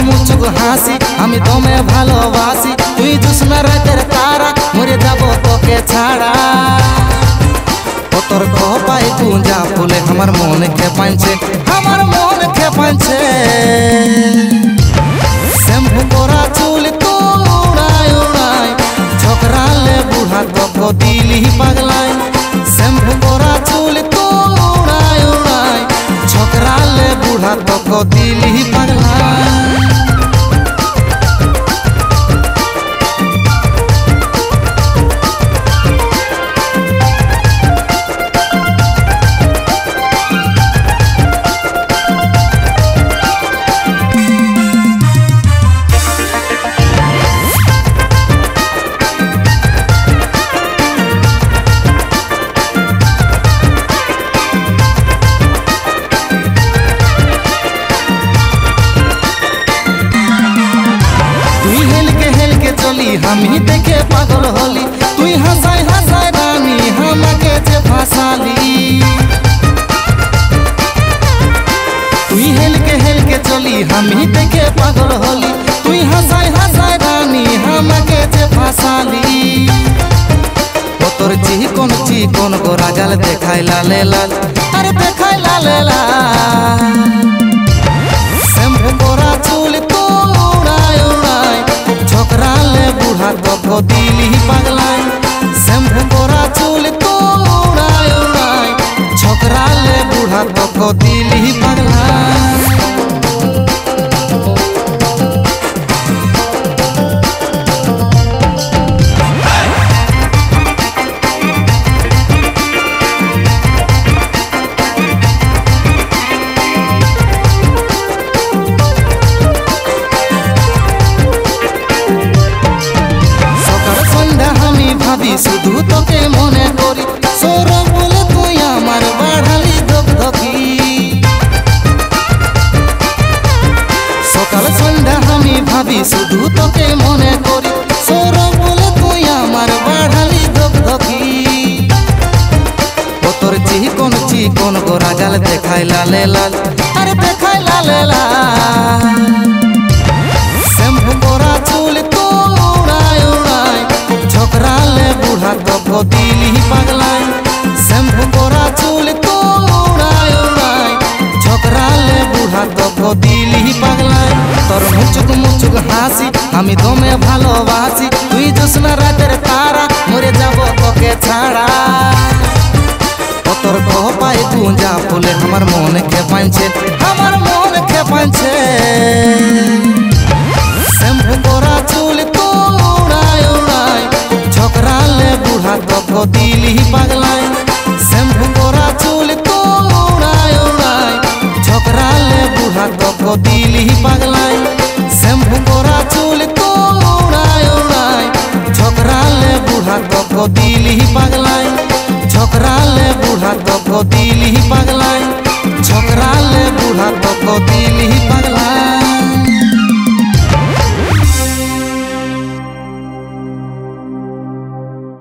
मुचुक हासि आमी दमे भालोबासि तुई जुस्ना रातेर तारा मरे जाबो तोके छाड़ा তোর কপাই গুঞ্জা ফুলে আমার মন খেপাইছে শ্যাম্পু করা চুল তোড়ায় উড়ায় ঝকরালে বুড়া তক দিলি পাগলায় শ্যাম্পু করা চুল তোড়ায় উড়ায় ঝকরালে বুড়া তক দিলি পাগলায় हमी देखे पागल होली तुई हंसाय हंसाय रानी हमके जे फसाली तुई हेल के चली हमी देखे पागल होली तुई हंसाय हंसाय रानी हमके जे फसाली ओ तोर चिकन गो राजाल देखाय लाले लाल अरे देखाय लाले लाल श्याम्पू करा चुल তোড়ায় উড়ায় ঝকরালে বুড়া তক দিলি পাগলায় শ্যাম্পু করা চুল তোড়ায় উড়ায় ঝকরালে বুড়া তক দিলি পাগলায় শুধু তোকে মনে করি সৌরভ বলে তুই আমার বাড়ালি ধকধকি সকাল সন্ধ্যা আমি ভাবি শুধু তোকে মনে করি সৌরভ বলে তুই আমার বাড়ালি ধকধকি ও তোর চিকন গো রাজাল দেখায় লালে লাল আরে দেখায় লালে লাল শ্যাম্পু করা চুল তোড়ায় উড়ায় ঝকরালে বুড়া তক দিলি পাগলায় শ্যাম্পু করা চুল তোড়ায় উড়ায় ঝকরালে বুড়া তক দিলি পাগলায় তোর মুচুক হাসি আমি দমে ভালোবাসি তুই জোসনা রাতের তারা মরে যাব তোকে ছাড়া তোর কপাই গুঞ্জা ফুলে আমার মন খেপাইছে শ্যাম্পু করা চুল তোড়ায় উড়ায় ঝকরালে বুড়া তক দিলি পাগলায় শ্যাম্পু করা চুল তোড়ায় উড়ায় ঝকরালে বুড়া তক দিলি পাগলায় শ্যাম্পু করা চুল তোড়ায় উড়ায় ঝকরালে বুড়া তক দিলি পাগলায় ঝকরালে বুড়া তক দিলি পাগলায় ঝকরালে বুড়া তক দিলি পাগলায়।